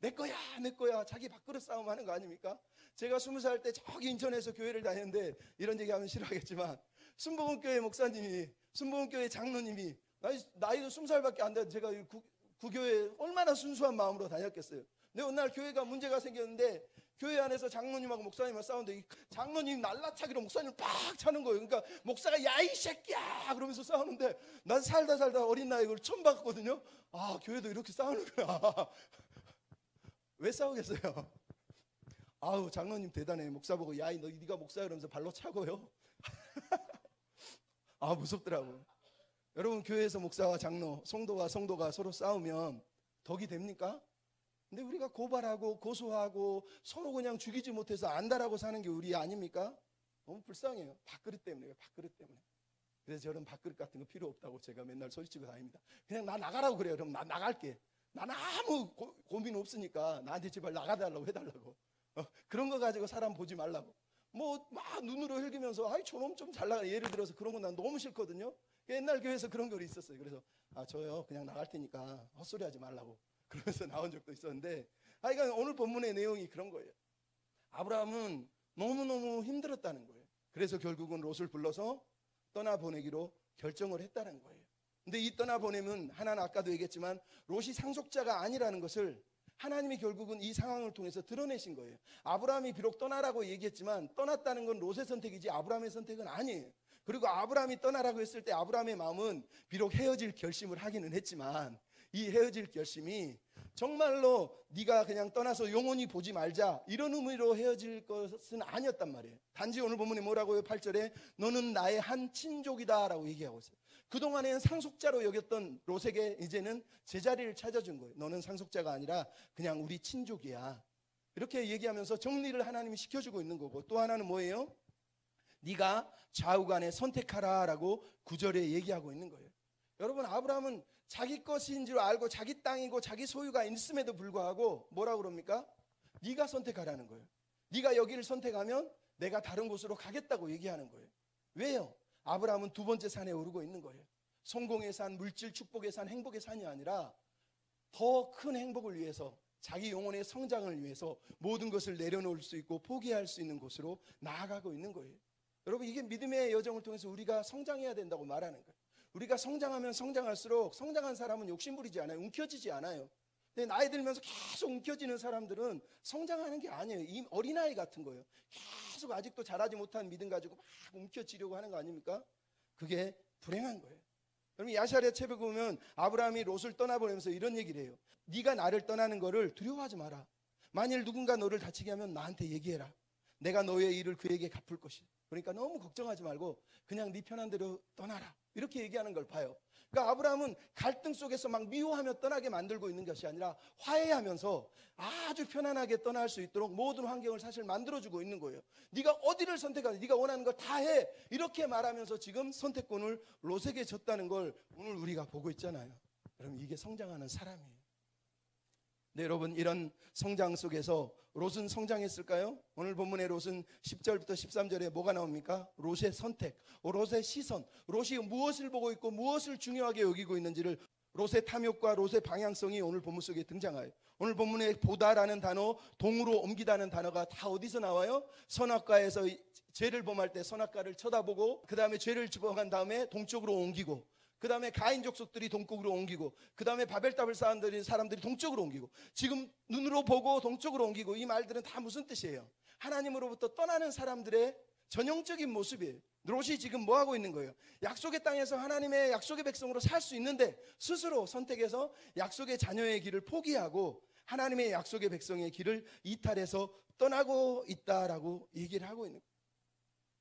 내 거야 자기 밥그릇 싸움하는 거 아닙니까? 제가 20살 때 저기 인천에서 교회를 다녔는데 이런 얘기하면 싫어하겠지만 순복음교회 목사님이, 순복음교회 장로님이 나이도 20살밖에 안 돼서 제가 그 교회에 얼마나 순수한 마음으로 다녔겠어요. 근데 어느 날 교회가 문제가 생겼는데 교회 안에서 장로님하고 목사님하고 싸우는데 장로님 날라차기로 목사님을 팍 차는 거예요. 그러니까 목사가 야 이 새끼야 그러면서 싸우는데 난 살다 어린 나이에 그걸 처음 봤거든요. 아 교회도 이렇게 싸우는구나. 왜 싸우겠어요? 아우 장로님 대단해. 목사 보고 야 너 네가 목사야 그러면서 발로 차고요. 아 무섭더라고요. 여러분 교회에서 목사와 장로, 성도와 성도가 서로 싸우면 덕이 됩니까? 근데 우리가 고발하고 고소하고 서로 그냥 죽이지 못해서 안달하고 사는 게 우리 아닙니까? 너무 불쌍해요. 밥그릇 때문에. 밥그릇 때문에. 그래서 저는 밥그릇 같은 거 필요 없다고 제가 맨날 소리치고 다닙니다. 그냥 나 나가라고 그래요. 그럼 나 나갈게. 나는 아무 고민 없으니까 나한테 제발 나가달라고 해달라고. 그런 거 가지고 사람 보지 말라고. 뭐 막 눈으로 흘기면서 아이 저놈 좀 잘 나가. 예를 들어서 그런 거 난 너무 싫거든요. 옛날 교회에서 그런 거 있었어요. 그래서 저요 그냥 나갈 테니까 헛소리 하지 말라고 그러면서 나온 적도 있었는데 그러니까 오늘 본문의 내용이 그런 거예요. 아브라함은 너무너무 힘들었다는 거예요. 그래서 결국은 롯을 불러서 떠나보내기로 결정을 했다는 거예요. 근데 이 떠나보내면 하나는 아까도 얘기했지만 롯이 상속자가 아니라는 것을 하나님이 결국은 이 상황을 통해서 드러내신 거예요. 아브라함이 비록 떠나라고 얘기했지만 떠났다는 건 롯의 선택이지 아브라함의 선택은 아니에요. 그리고 아브라함이 떠나라고 했을 때 아브라함의 마음은 비록 헤어질 결심을 하기는 했지만 이 헤어질 결심이 정말로 네가 그냥 떠나서 영원히 보지 말자 이런 의미로 헤어질 것은 아니었단 말이에요. 단지 오늘 본문에 뭐라고요? 8절에 너는 나의 한 친족이다 라고 얘기하고 있어요. 그동안에는 상속자로 여겼던 롯에게 이제는 제자리를 찾아준 거예요. 너는 상속자가 아니라 그냥 우리 친족이야. 이렇게 얘기하면서 정리를 하나님이 시켜주고 있는 거고, 또 하나는 뭐예요? 네가 좌우간에 선택하라 라고 9절에 얘기하고 있는 거예요. 여러분 아브라함은 자기 것인 줄 알고 자기 땅이고 자기 소유가 있음에도 불구하고 뭐라고 그럽니까? 네가 선택하라는 거예요. 네가 여기를 선택하면 내가 다른 곳으로 가겠다고 얘기하는 거예요. 왜요? 아브라함은 두 번째 산에 오르고 있는 거예요. 성공의 산, 물질 축복의 산, 행복의 산이 아니라 더 큰 행복을 위해서 자기 영혼의 성장을 위해서 모든 것을 내려놓을 수 있고 포기할 수 있는 곳으로 나아가고 있는 거예요. 여러분 이게 믿음의 여정을 통해서 우리가 성장해야 된다고 말하는 거예요. 우리가 성장하면 성장할수록 성장한 사람은 욕심부리지 않아요. 움켜쥐지 않아요. 근데 나이 들면서 계속 움켜쥐는 사람들은 성장하는 게 아니에요. 이 어린아이 같은 거예요. 계속 아직도 자라지 못한 믿음 가지고 막 움켜쥐려고 하는 거 아닙니까? 그게 불행한 거예요. 여러분 야샤랴 책에 보면 아브라함이 롯을 떠나보내면서 이런 얘기를 해요. 네가 나를 떠나는 거를 두려워하지 마라. 만일 누군가 너를 다치게 하면 나한테 얘기해라. 내가 너의 일을 그에게 갚을 것이다. 그러니까 너무 걱정하지 말고 그냥 네 편한 대로 떠나라. 이렇게 얘기하는 걸 봐요. 그러니까 아브라함은 갈등 속에서 막 미워하며 떠나게 만들고 있는 것이 아니라 화해하면서 아주 편안하게 떠날 수 있도록 모든 환경을 사실 만들어주고 있는 거예요. 네가 어디를 선택하든 네가 원하는 거 다 해. 이렇게 말하면서 지금 선택권을 롯에게 줬다는 걸 오늘 우리가 보고 있잖아요. 여러분 이게 성장하는 사람이에요. 네, 여러분 이런 성장 속에서 롯은 성장했을까요? 오늘 본문의 롯은 10절부터 13절에 뭐가 나옵니까? 롯의 선택, 롯의 시선, 롯이 무엇을 보고 있고 무엇을 중요하게 여기고 있는지를 롯의 탐욕과 롯의 방향성이 오늘 본문 속에 등장해요. 오늘 본문에 보다라는 단어, 동으로 옮기다는 단어가 다 어디서 나와요? 선악과에서 죄를 범할 때 선악과를 쳐다보고 그 다음에 죄를 범한 다음에 동쪽으로 옮기고 그 다음에 가인 족속들이 동쪽으로 옮기고 그 다음에 바벨탑을 쌓은 사람들이 동쪽으로 옮기고 지금 눈으로 보고 동쪽으로 옮기고 이 말들은 다 무슨 뜻이에요? 하나님으로부터 떠나는 사람들의 전형적인 모습이에요. 롯이 지금 뭐 하고 있는 거예요? 약속의 땅에서 하나님의 약속의 백성으로 살 수 있는데 스스로 선택해서 약속의 자녀의 길을 포기하고 하나님의 약속의 백성의 길을 이탈해서 떠나고 있다라고 얘기를 하고 있는 거예요.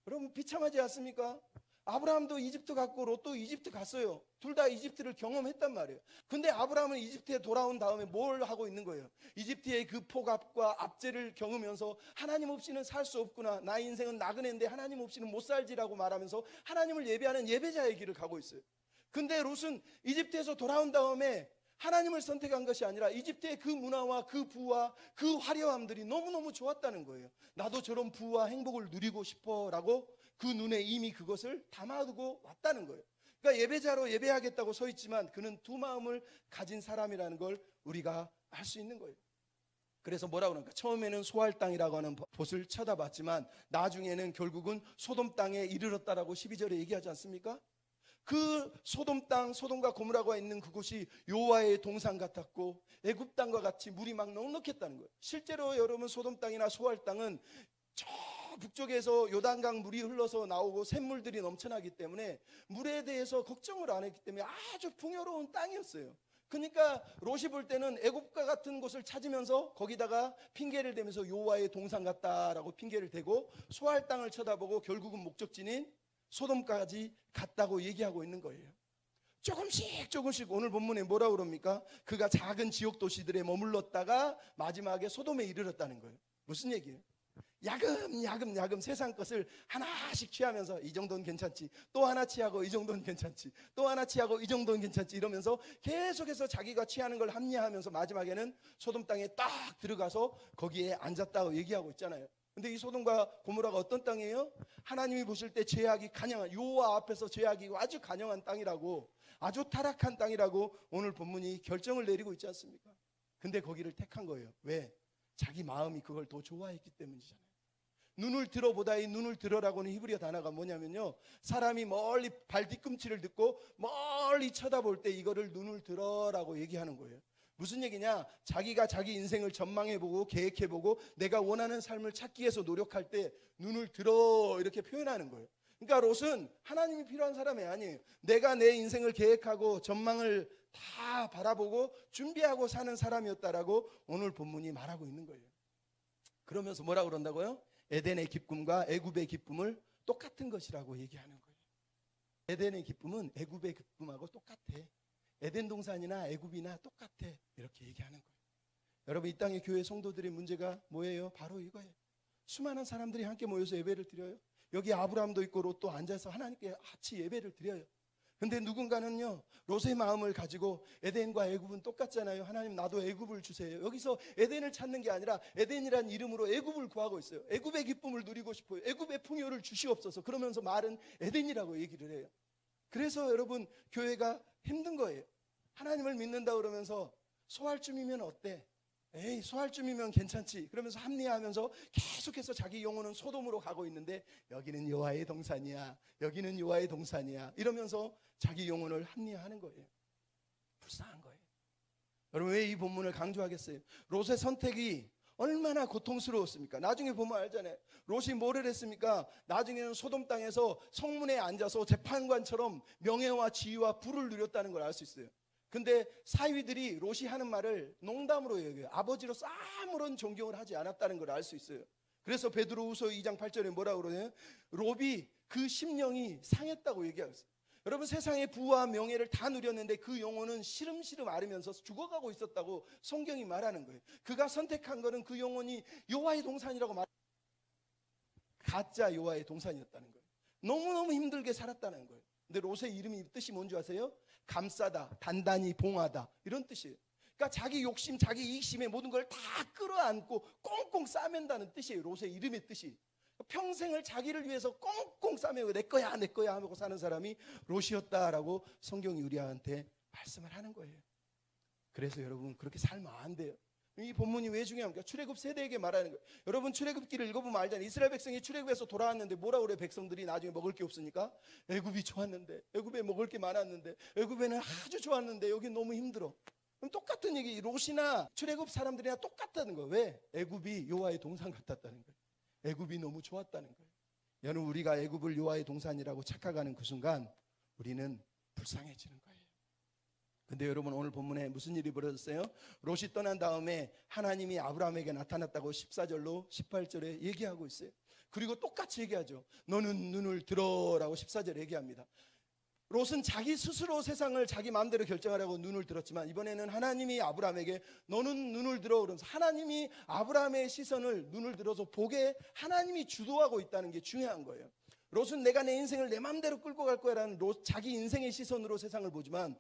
여러분 비참하지 않습니까? 아브라함도 이집트 갔고 롯도 이집트 갔어요. 둘 다 이집트를 경험했단 말이에요. 근데 아브라함은 이집트에 돌아온 다음에 뭘 하고 있는 거예요? 이집트의 그 폭압과 압제를 겪으면서 하나님 없이는 살 수 없구나. 나의 인생은 나그네인데 하나님 없이는 못 살지라고 말하면서 하나님을 예배하는 예배자의 길을 가고 있어요. 근데 롯은 이집트에서 돌아온 다음에 하나님을 선택한 것이 아니라 이집트의 그 문화와 그 부와 그 화려함들이 너무너무 좋았다는 거예요. 나도 저런 부와 행복을 누리고 싶어라고 그 눈에 이미 그것을 담아두고 왔다는 거예요. 그러니까 예배자로 예배하겠다고 서 있지만 그는 두 마음을 가진 사람이라는 걸 우리가 알 수 있는 거예요. 그래서 뭐라고 그러니까 처음에는 소알 땅이라고 하는 곳을 쳐다봤지만 나중에는 결국은 소돔 땅에 이르렀다라고 12절에 얘기하지 않습니까? 그 소돔 땅, 소돔과 고모라가 있는 그곳이 여호와의 동산 같았고 애굽 땅과 같이 물이 막 넉넉했다는 거예요. 실제로 여러분 소돔 땅이나 소알 땅은 저 북쪽에서 요단강 물이 흘러서 나오고 샘물들이 넘쳐나기 때문에 물에 대해서 걱정을 안 했기 때문에 아주 풍요로운 땅이었어요. 그러니까 롯이 볼 때는 애굽과 같은 곳을 찾으면서 거기다가 핑계를 대면서 여호와의 동산 같다라고 핑계를 대고 소할 땅을 쳐다보고 결국은 목적지인 소돔까지 갔다고 얘기하고 있는 거예요. 조금씩 오늘 본문에 뭐라고 그럽니까? 그가 작은 지역 도시들에 머물렀다가 마지막에 소돔에 이르렀다는 거예요. 무슨 얘기예요? 야금 세상 것을 하나씩 취하면서 이 정도는 괜찮지, 또 하나 취하고 이 정도는 괜찮지, 또 하나 취하고 이 정도는 괜찮지, 이러면서 계속해서 자기가 취하는 걸 합리화하면서 마지막에는 소돔 땅에 딱 들어가서 거기에 앉았다고 얘기하고 있잖아요. 근데 이 소돔과 고모라가 어떤 땅이에요? 하나님이 보실 때 죄악이 간영한, 여호와 앞에서 죄악이 아주 간영한 땅이라고, 아주 타락한 땅이라고 오늘 본문이 결정을 내리고 있지 않습니까? 근데 거기를 택한 거예요. 왜? 자기 마음이 그걸 더 좋아했기 때문이잖아요. 눈을 들어보다, 이 눈을 들어라고는 히브리어 단어가 뭐냐면요, 사람이 멀리 발 뒤꿈치를 듣고 멀리 쳐다볼 때 이거를 눈을 들어라고 얘기하는 거예요. 무슨 얘기냐? 자기가 자기 인생을 전망해보고 계획해보고 내가 원하는 삶을 찾기 위해서 노력할 때 눈을 들어 이렇게 표현하는 거예요. 그러니까 롯은 하나님이 필요한 사람이 아니에요. 내가 내 인생을 계획하고 전망을 다 바라보고 준비하고 사는 사람이었다라고 오늘 본문이 말하고 있는 거예요. 그러면서 뭐라고 그런다고요? 에덴의 기쁨과 애굽의 기쁨을 똑같은 것이라고 얘기하는 거예요. 에덴의 기쁨은 애굽의 기쁨하고 똑같아. 에덴 동산이나 애굽이나 똑같아. 이렇게 얘기하는 거예요. 여러분, 이 땅의 교회 성도들의 문제가 뭐예요? 바로 이거예요. 수많은 사람들이 함께 모여서 예배를 드려요. 여기 아브라함도 있고 롯도 앉아서 하나님께 같이 예배를 드려요. 근데 누군가는요, 롯의 마음을 가지고 에덴과 애굽은 똑같잖아요. 하나님, 나도 애굽을 주세요. 여기서 에덴을 찾는 게 아니라 에덴이란 이름으로 애굽을 구하고 있어요. 애굽의 기쁨을 누리고 싶어요. 애굽의 풍요를 주시옵소서. 그러면서 말은 에덴이라고 얘기를 해요. 그래서 여러분, 교회가 힘든 거예요. 하나님을 믿는다 그러면서 소할쯤이면 어때? 에이, 소할쯤이면 괜찮지. 그러면서 합리화하면서 계속해서 자기 영혼은 소돔으로 가고 있는데 여기는 여호와의 동산이야, 여기는 여호와의 동산이야 이러면서 자기 영혼을 합리화하는 거예요. 불쌍한 거예요. 여러분, 왜 이 본문을 강조하겠어요? 롯의 선택이 얼마나 고통스러웠습니까? 나중에 보면 알잖아요. 롯이 뭐를 했습니까? 나중에는 소돔 땅에서 성문에 앉아서 재판관처럼 명예와 지위와 부를 누렸다는 걸 알 수 있어요. 근데 사위들이 롯이 하는 말을 농담으로 얘기해요. 아버지로서 아무런 존경을 하지 않았다는 걸 알 수 있어요. 그래서 베드로후서 2장 8절에 뭐라고 그러냐면 롯이 그 심령이 상했다고 얘기하고 있어요. 여러분, 세상의 부와 명예를 다 누렸는데 그 영혼은 시름시름 앓으면서 죽어가고 있었다고 성경이 말하는 거예요. 그가 선택한 것은 그 영혼이 여호와의 동산이라고 가짜 여호와의 동산이었다는 거예요. 너무너무 힘들게 살았다는 거예요. 근데 롯의 이름이 뜻이 뭔지 아세요? 감싸다, 단단히 봉하다, 이런 뜻이에요. 그러니까 자기 욕심, 자기 이익심에 모든 걸 다 끌어안고 꽁꽁 싸맨다는 뜻이에요. 롯의 이름의 뜻이. 평생을 자기를 위해서 꽁꽁 싸매고 내 거야 하고 사는 사람이 롯이었다라고 성경이 우리한테 말씀을 하는 거예요. 그래서 여러분, 그렇게 살면 안 돼요. 이 본문이 왜 중요합니까? 출애굽 세대에게 말하는 거예요. 여러분, 출애굽기를 읽어보면 알잖아요. 이스라엘 백성이 출애굽에서 돌아왔는데 뭐라고 그래? 백성들이 나중에 먹을 게 없으니까 애굽이 좋았는데, 애굽에 먹을 게 많았는데, 애굽에는 아주 좋았는데 여기 너무 힘들어. 그럼 똑같은 얘기, 롯이나 출애굽 사람들이나 똑같다는 거예요. 왜? 애굽이 여호와의 동산 같았다는 거예요. 애굽이 너무 좋았다는 거예요. 여러분, 우리가 애굽을 여호와의 동산이라고 착각하는 그 순간 우리는 불쌍해지는 거예요. 근데 여러분, 오늘 본문에 무슨 일이 벌어졌어요? 롯이 떠난 다음에 하나님이 아브라함에게 나타났다고 14절로 18절에 얘기하고 있어요. 그리고 똑같이 얘기하죠. 너는 눈을 들어라고 14절에 얘기합니다. 롯은 자기 스스로 세상을 자기 마음대로 결정하려고 눈을 들었지만 이번에는 하나님이 아브라함에게 너는 눈을 들어 그러면서 하나님이 아브라함의 시선을 눈을 들어서 보게 하나님이 주도하고 있다는 게 중요한 거예요. 롯은 내가 내 인생을 내 마음대로 끌고 갈 거야라는 자기 인생의 시선으로 세상을 보지만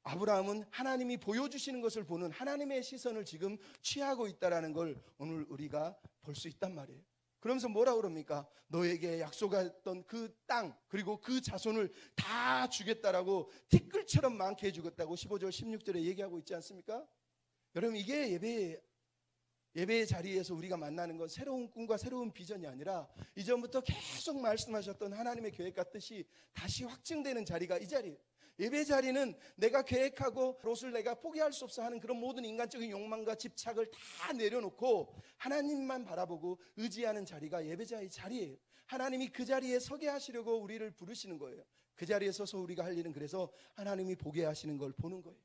아브라함은 하나님이 보여주시는 것을 보는 하나님의 시선을 지금 취하고 있다는 걸 오늘 우리가 볼 수 있단 말이에요. 그러면서 뭐라고 그럽니까? 너에게 약속했던 그 땅 그리고 그 자손을 다 주겠다라고 티끌처럼 많게 해주겠다고 15절 16절에 얘기하고 있지 않습니까? 여러분, 이게 예배의 자리에서 우리가 만나는 건 새로운 꿈과 새로운 비전이 아니라 이전부터 계속 말씀하셨던 하나님의 계획과 뜻이 다시 확증되는 자리가 이 자리예요. 예배 자리는 내가 계획하고 롯을 내가 포기할 수 없어 하는 그런 모든 인간적인 욕망과 집착을 다 내려놓고 하나님만 바라보고 의지하는 자리가 예배자의 자리예요. 하나님이 그 자리에 서게 하시려고 우리를 부르시는 거예요. 그 자리에 서서 우리가 할 일은 그래서 하나님이 보게 하시는 걸 보는 거예요.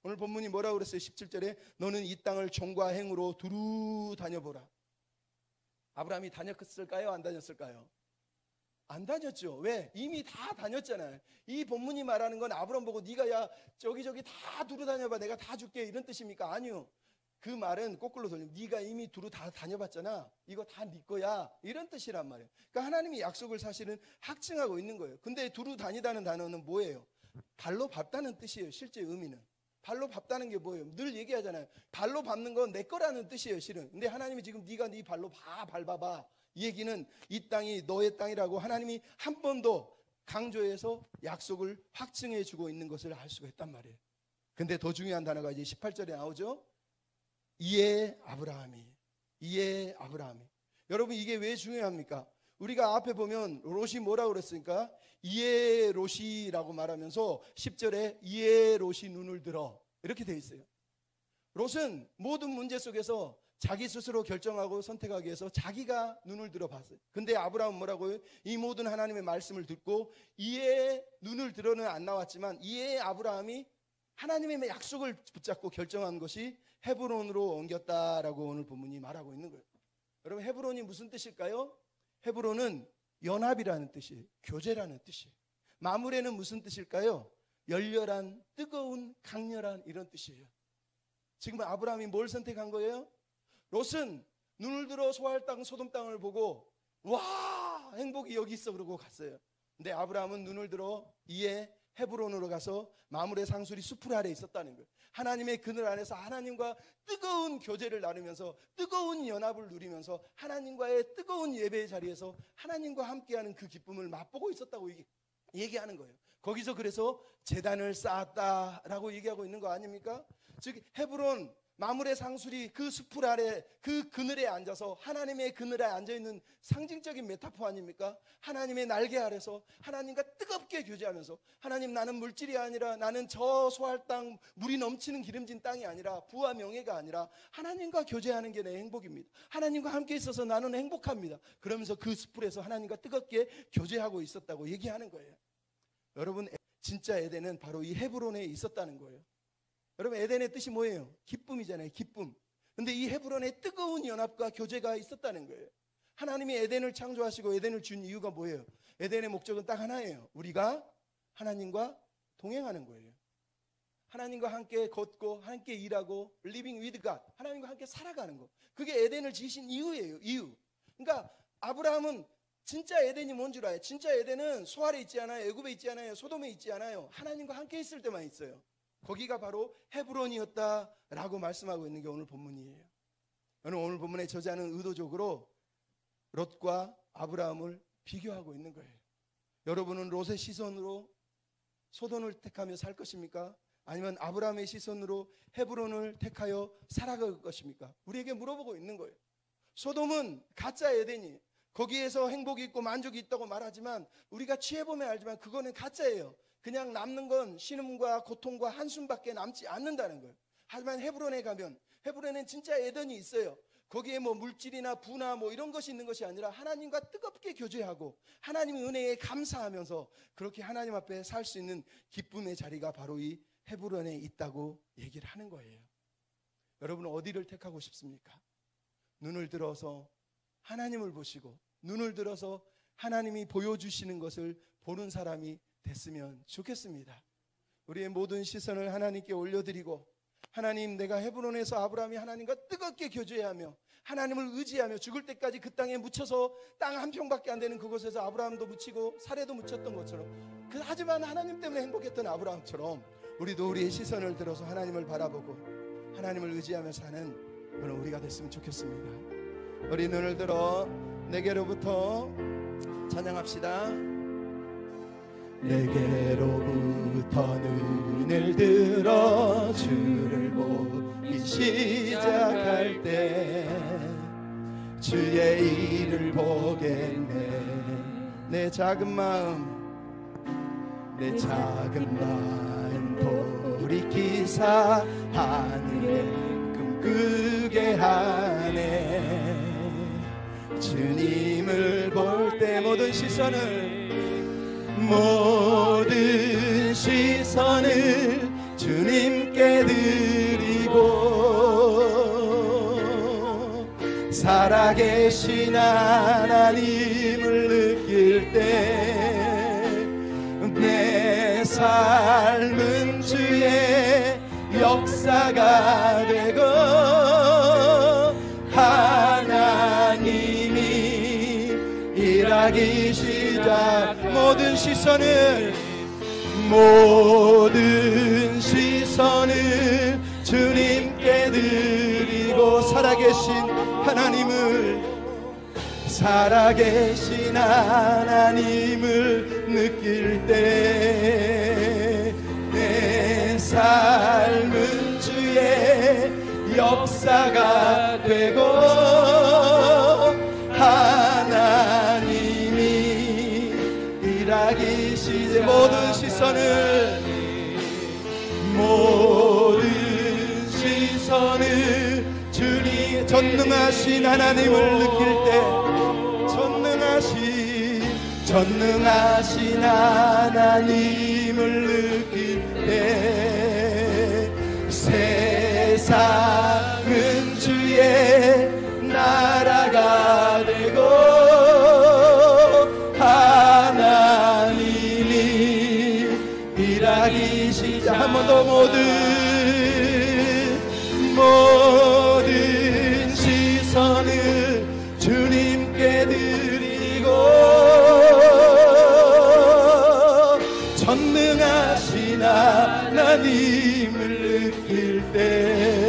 오늘 본문이 뭐라고 그랬어요? 17절에 너는 이 땅을 종과 행으로 두루 다녀보라. 아브라함이 다녔을까요? 안 다녔을까요? 안 다녔죠. 왜? 이미 다 다녔잖아요. 이 본문이 말하는 건 아브라함 보고 네가 야 저기저기 다 두루 다녀봐 내가 다 줄게 이런 뜻입니까? 아니요. 그 말은 거꾸로 돌리면 네가 이미 두루 다 다녀봤잖아. 이거 다 네 거야. 이런 뜻이란 말이에요. 그러니까 하나님이 약속을 사실은 확증하고 있는 거예요. 근데 두루 다니다는 단어는 뭐예요? 발로 밟다는 뜻이에요. 실제 의미는. 발로 밟다는 게 뭐예요? 늘 얘기하잖아요. 발로 밟는 건 내 거라는 뜻이에요, 실은. 근데 하나님이 지금 네가 네 발로 밟아봐. 이 얘기는 이 땅이 너의 땅이라고 하나님이 한 번 더 강조해서 약속을 확증해 주고 있는 것을 알 수가 있단 말이에요. 근데 더 중요한 단어가 이제 18절에 나오죠. 이에 아브라함이. 여러분 이게 왜 중요합니까? 우리가 앞에 보면 롯이 뭐라고 그랬습니까? 이에 롯이라고 말하면서 10절에 이에 롯이 눈을 들어 이렇게 돼 있어요. 롯은 모든 문제 속에서 자기 스스로 결정하고 선택하기 위해서 자기가 눈을 들어 봤어요. 근데 아브라함은 뭐라고요? 이 모든 하나님의 말씀을 듣고 이에 눈을 들어는 안 나왔지만 이에 아브라함이 하나님의 약속을 붙잡고 결정한 것이 헤브론으로 옮겼다라고 오늘 본문이 말하고 있는 거예요. 여러분 헤브론이 무슨 뜻일까요? 헤브론은 연합이라는 뜻이에요. 교제라는 뜻이에요. 마므레는 무슨 뜻일까요? 열렬한, 뜨거운, 강렬한 이런 뜻이에요. 지금 아브라함이 뭘 선택한 거예요? 롯은 눈을 들어 소할 땅 소돔 땅을 보고 와 행복이 여기 있어 그러고 갔어요. 근데 아브라함은 눈을 들어 이에 헤브론으로 가서 마므레 상수리 수풀 아래 있었다는 거예요. 하나님의 그늘 안에서 하나님과 뜨거운 교제를 나누면서 뜨거운 연합을 누리면서 하나님과의 뜨거운 예배의 자리에서 하나님과 함께하는 그 기쁨을 맛보고 있었다고 얘기하는 거예요. 거기서 그래서 제단을 쌓았다라고 얘기하고 있는 거 아닙니까? 즉 헤브론 마므레 상수리 그 수풀 아래 그 그늘에 앉아서 하나님의 그늘에 앉아있는 상징적인 메타포 아닙니까? 하나님의 날개 아래서 하나님과 뜨겁게 교제하면서 하나님 나는 물질이 아니라 나는 저 소할 땅 물이 넘치는 기름진 땅이 아니라 부와 명예가 아니라 하나님과 교제하는 게 내 행복입니다. 하나님과 함께 있어서 나는 행복합니다. 그러면서 그 수풀에서 하나님과 뜨겁게 교제하고 있었다고 얘기하는 거예요. 여러분 진짜 에덴은 바로 이 헤브론에 있었다는 거예요. 여러분 에덴의 뜻이 뭐예요? 기쁨이잖아요. 기쁨. 근데 이 헤브론의 뜨거운 연합과 교제가 있었다는 거예요. 하나님이 에덴을 창조하시고 에덴을 준 이유가 뭐예요? 에덴의 목적은 딱 하나예요. 우리가 하나님과 동행하는 거예요. 하나님과 함께 걷고 함께 일하고 living with God, 하나님과 함께 살아가는 거. 그게 에덴을 지으신 이유예요. 이유. 그러니까 아브라함은 진짜 에덴이 뭔 줄 알아요? 진짜 에덴은 소알에 있지 않아요. 애굽에 있지 않아요. 소돔에 있지 않아요. 하나님과 함께 있을 때만 있어요. 거기가 바로 헤브론이었다라고 말씀하고 있는 게 오늘 본문이에요. 저는 오늘 본문의 저자는 의도적으로 롯과 아브라함을 비교하고 있는 거예요. 여러분은 롯의 시선으로 소돔을 택하며 살 것입니까? 아니면 아브라함의 시선으로 헤브론을 택하여 살아갈 것입니까? 우리에게 물어보고 있는 거예요. 소돔은 가짜 에덴이에요. 거기에서 행복이 있고 만족이 있다고 말하지만 우리가 취해보면 알지만 그거는 가짜예요. 그냥 남는 건 신음과 고통과 한숨밖에 남지 않는다는 거예요. 하지만 헤브론에 가면 헤브론에는 진짜 에덴이 있어요. 거기에 뭐 물질이나 부나 뭐 이런 것이 있는 것이 아니라 하나님과 뜨겁게 교제하고 하나님의 은혜에 감사하면서 그렇게 하나님 앞에 살 수 있는 기쁨의 자리가 바로 이 헤브론에 있다고 얘기를 하는 거예요. 여러분은 어디를 택하고 싶습니까? 눈을 들어서 하나님을 보시고 눈을 들어서 하나님이 보여주시는 것을 보는 사람이 됐으면 좋겠습니다. 우리의 모든 시선을 하나님께 올려드리고 하나님 내가 헤브론에서 아브라함이 하나님과 뜨겁게 교제하며 하나님을 의지하며 죽을 때까지 그 땅에 묻혀서 땅 한 평밖에 안 되는 그곳에서 아브라함도 묻히고 사례도 묻혔던 것처럼 하지만 하나님 때문에 행복했던 아브라함처럼 우리도 우리의 시선을 들어서 하나님을 바라보고 하나님을 의지하며 사는 그런 우리가 됐으면 좋겠습니다. 우리 눈을 들어 내게로부터 찬양합시다. 내게로부터 눈을 들어 주를 보기 시작할 때 주의 일을 보겠네. 내 작은 마음 돌이키사 하늘에 꿈꾸게 하네. 주님을 볼 때 모든 시선을 주님께 살아계신 하나님을 느낄 때 내 삶은 주의 역사가 되고 하나님이 일하기 시작 모든 시선을 주님께 드리고 살아계신 하나님을 느낄 때 내 삶은 주의 역사가 되고 하나님이 일하기 시작 모든 시선을 주님 전능하신 하나님을 느낄 때 전능하신 하나님을 느낄 때 세상은 주의 나라가 되고 하나님이 일하기 시작 한 번 더 모든 시선을 주님께 드리고 전능하신 하나님을 느낄 때